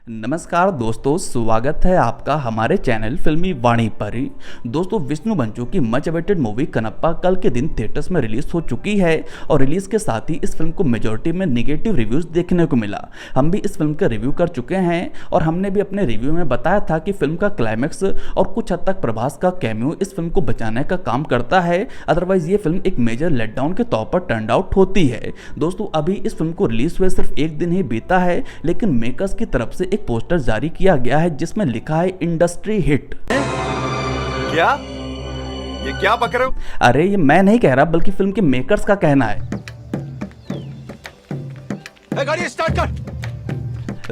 नमस्कार दोस्तों, स्वागत है आपका हमारे चैनल फिल्मी वाणी पर। दोस्तों, विष्णु बंचू की मच अवेटेड मूवी कनप्पा कल के दिन थिएटर्स में रिलीज हो चुकी है और रिलीज के साथ ही इस फिल्म को मेजॉरिटी में नेगेटिव रिव्यूज देखने को मिला। हम भी इस फिल्म का रिव्यू कर चुके हैं और हमने भी अपने रिव्यू में बताया था कि फिल्म का क्लाइमैक्स और कुछ हद तक प्रभास का कैमियो इस फिल्म को बचाने का काम करता है, अदरवाइज ये फिल्म एक मेजर लेटडाउन के तौर पर टर्न आउट होती है। दोस्तों, अभी इस फिल्म को रिलीज हुए सिर्फ एक दिन ही बीता है, लेकिन मेकर्स की तरफ से एक पोस्टर जारी किया गया है जिसमें लिखा है इंडस्ट्री हिट। क्या ये क्या बक रहे हो? अरे ये मैं नहीं कह रहा, बल्कि फिल्म के मेकर्स का कहना है। गाड़ी स्टार्ट कर।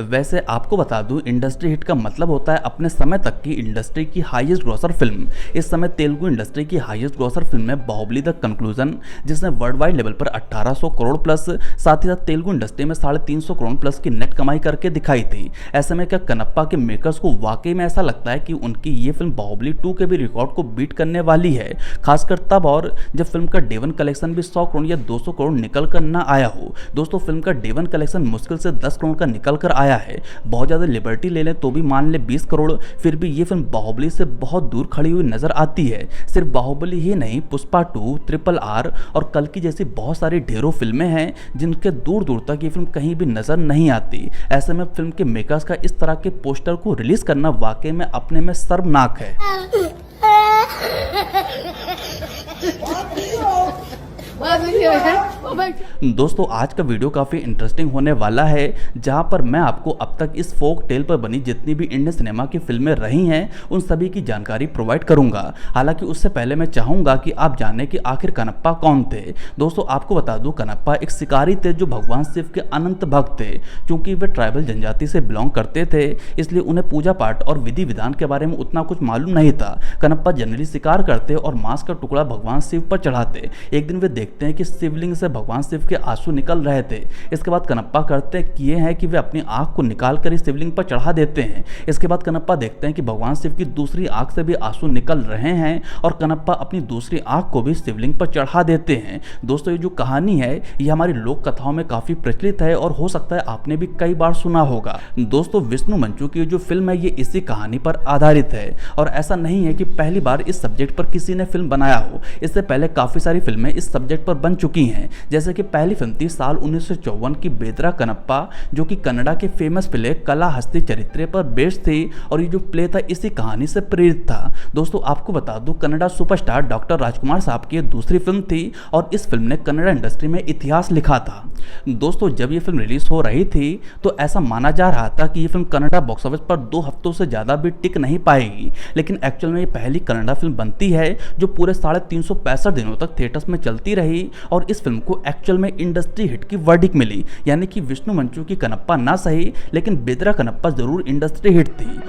वैसे आपको बता दूं, इंडस्ट्री हिट का मतलब होता है अपने समय तक की इंडस्ट्री की हाईएस्ट ग्रॉसर फिल्म। इस समय तेलुगु इंडस्ट्री की हाईएस्ट ग्रॉसर फिल्म है बाहुबली द कंक्लूजन, जिसने वर्ल्ड वाइड लेवल पर 1800 करोड़ प्लस, साथ ही साथ तेलुगु इंडस्ट्री में 350 करोड़ प्लस की नेट कमाई करके दिखाई थी। ऐसे में क्या कनप्पा के मेकर्स को वाकई में ऐसा लगता है कि उनकी ये फिल्म बाहुबली 2 के भी रिकॉर्ड को बीट करने वाली है, खासकर तब और जब फिल्म का डे वन कलेक्शन भी 100 करोड़ या 200 करोड़ निकल कर ना आया हो। दोस्तों, फिल्म का डे वन कलेक्शन मुश्किल से 10 करोड़ का निकल कर आया है। बहुत ज़्यादा लिबर्टी ले लें तो भी मान ले 20 करोड़, फिर भी ये फिल्म बाहुबली से बहुत दूर खड़ी हुई नजर आती है। सिर्फ बाहुबली ही नहीं, पुष्पा 2, RRR और कल्कि जैसी बहुत सारी ढेरों फिल्में हैं जिनके दूर दूर तक ये फिल्म कहीं भी नजर नहीं आती। ऐसे में फिल्म के मेकर्स का इस तरह के पोस्टर को रिलीज करना वाकई में अपने में शर्मनाक है। दोस्तों, आज का वीडियो काफ़ी इंटरेस्टिंग होने वाला है, जहां पर मैं आपको अब तक इस फोक टेल पर बनी जितनी भी इंडियन सिनेमा की फिल्में रही हैं उन सभी की जानकारी प्रोवाइड करूंगा। हालांकि उससे पहले मैं चाहूंगा कि आप जानें कि आखिर कनप्पा कौन थे। दोस्तों, आपको बता दूं, कनप्पा एक शिकारी थे जो भगवान शिव के अनंत भक्त थे। क्योंकि वे ट्राइबल जनजाति से बिलोंग करते थे, इसलिए उन्हें पूजा पाठ और विधि विधान के बारे में उतना कुछ मालूम नहीं था। कनप्पा जनरली शिकार करते और मांस का टुकड़ा भगवान शिव पर चढ़ाते। एक दिन वे देखते हैं कि शिवलिंग से भगवान शिव के आंसू निकल रहे थे। इसके बाद कनप्पा करते किए हैं कि वे अपनी आंख को निकाल कर इस शिवलिंग पर चढ़ा देते हैं। इसके बाद कनप्पा देखते हैं कि भगवान शिव की दूसरी आंख से भी आंसू निकल रहे हैं और कनप्पा अपनी दूसरी आंख को भी शिवलिंग पर चढ़ा देते हैं। दोस्तों, ये जो कहानी है ये हमारी लोक कथाओं में काफी प्रचलित है और हो सकता है आपने भी कई बार सुना होगा। दोस्तों, विष्णु बंचू की जो फिल्म है ये इसी कहानी पर आधारित है और ऐसा नहीं है कि पहली बार इस सब्जेक्ट पर किसी ने फिल्म बनाया हो। इससे पहले काफी सारी फिल्में इस सब्जेक्ट पर बन चुकी हैं। जैसे कि पहली फिल्म थी साल 1954 की बेदरा कनप्पा, जो कि कन्नड़ा के फेमस प्ले कला हस्ती चरित्र पर बेस्ड थी और ये जो प्ले था इसी कहानी से प्रेरित था। दोस्तों, आपको बता दूं, कन्नड़ा सुपरस्टार डॉक्टर राजकुमार साहब की दूसरी फिल्म थी और इस फिल्म ने कन्नड़ा इंडस्ट्री में इतिहास लिखा था। दोस्तों, जब ये फिल्म रिलीज हो रही थी तो ऐसा माना जा रहा था कि ये फिल्म कन्नड़ा बॉक्स ऑफिस पर 2 हफ्तों से ज्यादा भी टिक नहीं पाएगी, लेकिन एक्चुअल में ये पहली कन्नड़ा फिल्म बनती है जो पूरे 365 दिनों तक थिएटर्स में चलती रही और इस फिल्म को एक्चुअल में इंडस्ट्री हिट की वर्डिक मिली। यानी कि विष्णु बंचू की कनप्पा ना सही, लेकिन बेदरा कनप्पा जरूर इंडस्ट्री हिट थी।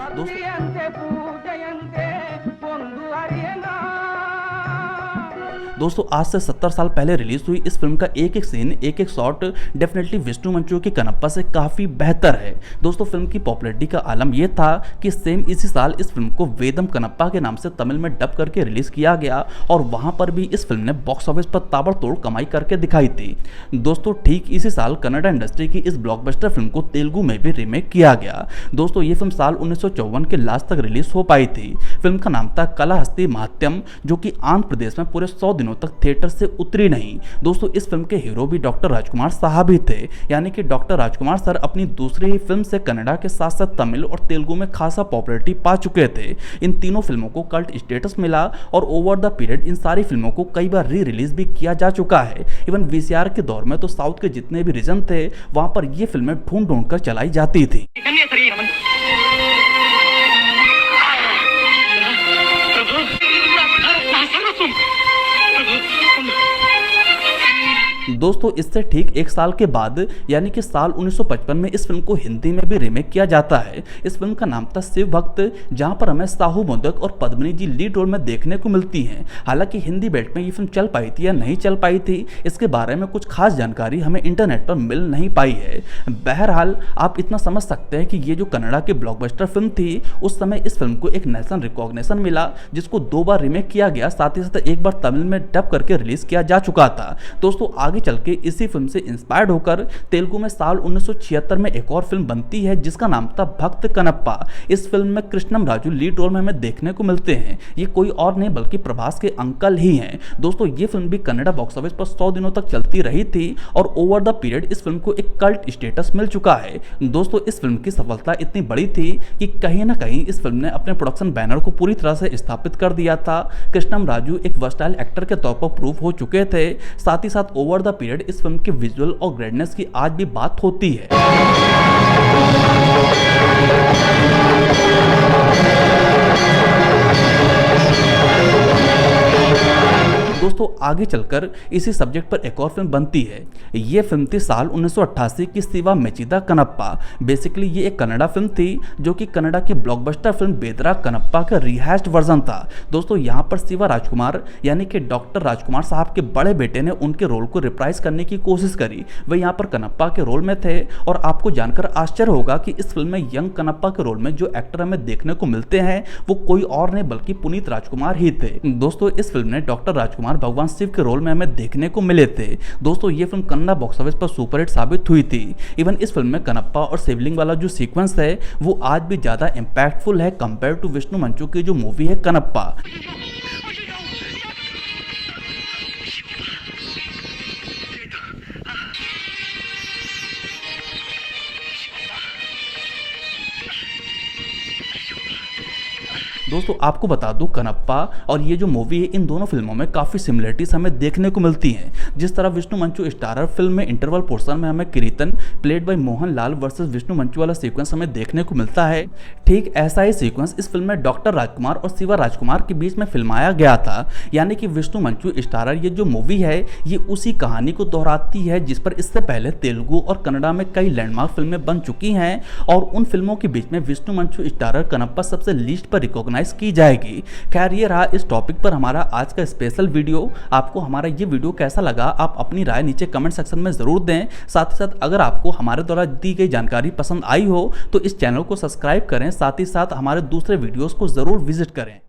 दोस्तों, आज से 70 साल पहले रिलीज हुई इस फिल्म का एक एक सीन, एक एक शॉट डेफिनेटली विष्णु बंचू की कनप्पा से काफी बेहतर है। दोस्तों, फिल्म की पॉपुलैरिटी का आलम यह था कि सेम इसी साल इस फिल्म को वेदम कनप्पा के नाम से तमिल में डब करके रिलीज किया गया और वहां पर भी इस फिल्म ने बॉक्स ऑफिस पर ताबड़तोड़ कमाई करके दिखाई थी। दोस्तों, ठीक इसी साल कन्नड़ा इंडस्ट्री की इस ब्लॉकबस्टर फिल्म को तेलुगु में भी रीमेक किया गया। दोस्तों, ये फिल्म साल 1954 के लास्ट तक रिलीज हो पाई थी। फिल्म का नाम था कला हस्ती महात्यम, जो कि आंध्र प्रदेश में पूरे 100 दिनों तक थिएटर से उतरी नहीं। दोस्तों, इस फिल्म के हीरो भी डॉक्टर राजकुमार साहब ही थे। यानी कि डॉक्टर राजकुमार सर अपनी दूसरी ही फिल्म से कन्नड़ा के साथ साथ तमिल और तेलुगु में खासा पॉपुलैरिटी पा चुके थे। इन तीनों फिल्मों को कल्ट स्टेटस मिला और ओवर द पीरियड इन सारी फिल्मों को कई बार री रिलीज भी किया जा चुका है। इवन VCR के दौर में तो साउथ के जितने भी रीजन थे वहां पर ये फिल्में ढूंढ ढूंढ कर चलाई जाती थी। दोस्तों, इससे ठीक एक साल के बाद यानी कि साल 1955 में इस फिल्म को हिंदी में भी रीमेक किया जाता है। इस फिल्म का नाम था शिव भक्त, जहां पर हमें साहू मोदक और पद्मिनी जी लीड रोल में देखने को मिलती हैं। हालांकि हिंदी बेल्ट में ये फिल्म चल पाई थी या नहीं चल पाई थी, इसके बारे में कुछ खास जानकारी हमें इंटरनेट पर मिल नहीं पाई है। बहरहाल, आप इतना समझ सकते हैं कि ये जो कन्नड़ा की ब्लॉकबस्टर फिल्म थी, उस समय इस फिल्म को एक नेशनल रिकॉग्निशन मिला, जिसको 2 बार रीमेक किया गया, साथ ही साथ एक बार तमिल में डब करके रिलीज किया जा चुका था। दोस्तों, आगे चल के इसी फिल्म से इंस्पायर्ड होकर तेलुगु में साल 1976 में एक और फिल्म बनती है जिसका नाम था भक्त कनप्पा। इस फिल्म में कृष्णम राजू लीड रोल में हमें देखने को मिलते हैं। ये कोई और नहीं बल्कि प्रभास के अंकल ही हैं। दोस्तों ये फिल्म भी कन्नड़ा बॉक्स ऑफिस पर 100 दिनों तक चलती रही थी और ओवर द पीरियड इस फिल्म को एक कल्ट स्टेटस मिल चुका है। दोस्तों इस फिल्म की सफलता इतनी बड़ी थी कि कहीं ना कहीं इस फिल्म ने अपने प्रोडक्शन बैनर को पूरी तरह से स्थापित कर दिया था। कृष्णम राजू एक वर्सटाइल एक्टर के तौर पर प्रूव हो चुके थे। साथ ही साथ ओवर द पीरियड इस फिल्म के विजुअल और ग्रेडनेस की आज भी बात होती है। दोस्तों आगे चलकर इसी सब्जेक्ट पर एक और फिल्म बनती है। ये फिल्म थी साल 1988 की शिवा मेचिदा कनप्पा। बेसिकली ये एक कन्नड़ा फिल्म थी जो कि कन्नड़ा की ब्लॉकबस्टर फिल्म बेदरा कनप्पा का रिहैश्ड वर्जन था। दोस्तों यहाँ पर शिवा राजकुमार यानी कि डॉक्टर राजकुमार साहब के बड़े बेटे ने उनके रोल को रिप्राइज करने की कोशिश करी। वे यहाँ पर कनप्पा के रोल में थे और आपको जानकर आश्चर्य होगा कि इस फिल्म में यंग कनप्पा के रोल में जो एक्टर हमें देखने को मिलते हैं वो कोई और नहीं बल्कि पुनीत राजकुमार ही थे। दोस्तों इस फिल्म ने डॉक्टर राजकुमार भगवान शिव के रोल में हमें देखने को मिले थे। दोस्तों ये फिल्म कन्नड़ा बॉक्स ऑफिस पर सुपरहिट साबित हुई थी। इवन इस फिल्म में कनप्पा और शिवलिंग वाला जो सीक्वेंस है वो आज भी ज्यादा इंपैक्टफुल है कंपेयर टू विष्णु मंचू की जो मूवी है कनप्पा। दोस्तों आपको बता दूं कनप्पा और ये जो मूवी है इन दोनों फिल्मों में काफ़ी सिमिलरिटीज हमें देखने को मिलती हैं। जिस तरह विष्णु मंचू स्टारर फिल्म में इंटरवल पोर्शन में हमें कीर्तन played by Mohan Lal versus Vishnu मंचू वाला सीक्वेंस हमें देखने को मिलता है, ठीक ऐसा ही सीक्वेंस इस फिल्म में डॉक्टर राजकुमार और शिवा राजकुमार के बीच में फिल्माया गया था। यानी कि विष्णु मंचू स्टारर ये जो मूवी है ये उसी कहानी को दोहराती है जिस पर इससे पहले तेलुगु और कन्नड़ा में कई लैंडमार्क फिल्में बन चुकी हैं और उन फिल्मों के बीच में विष्णु मंचू स्टारर कनप्पा सबसे लीस्ट पर रिकॉग्नाइज की जाएगी। खैर ये रहा इस टॉपिक पर हमारा आज का स्पेशल वीडियो। आपको हमारा ये वीडियो कैसा लगा आप अपनी राय नीचे कमेंट सेक्शन में जरूर दें। साथ ही साथ अगर आपको हमारे द्वारा दी गई जानकारी पसंद आई हो तो इस चैनल को सब्सक्राइब करें। साथ ही साथ हमारे दूसरे वीडियोस को जरूर विजिट करें।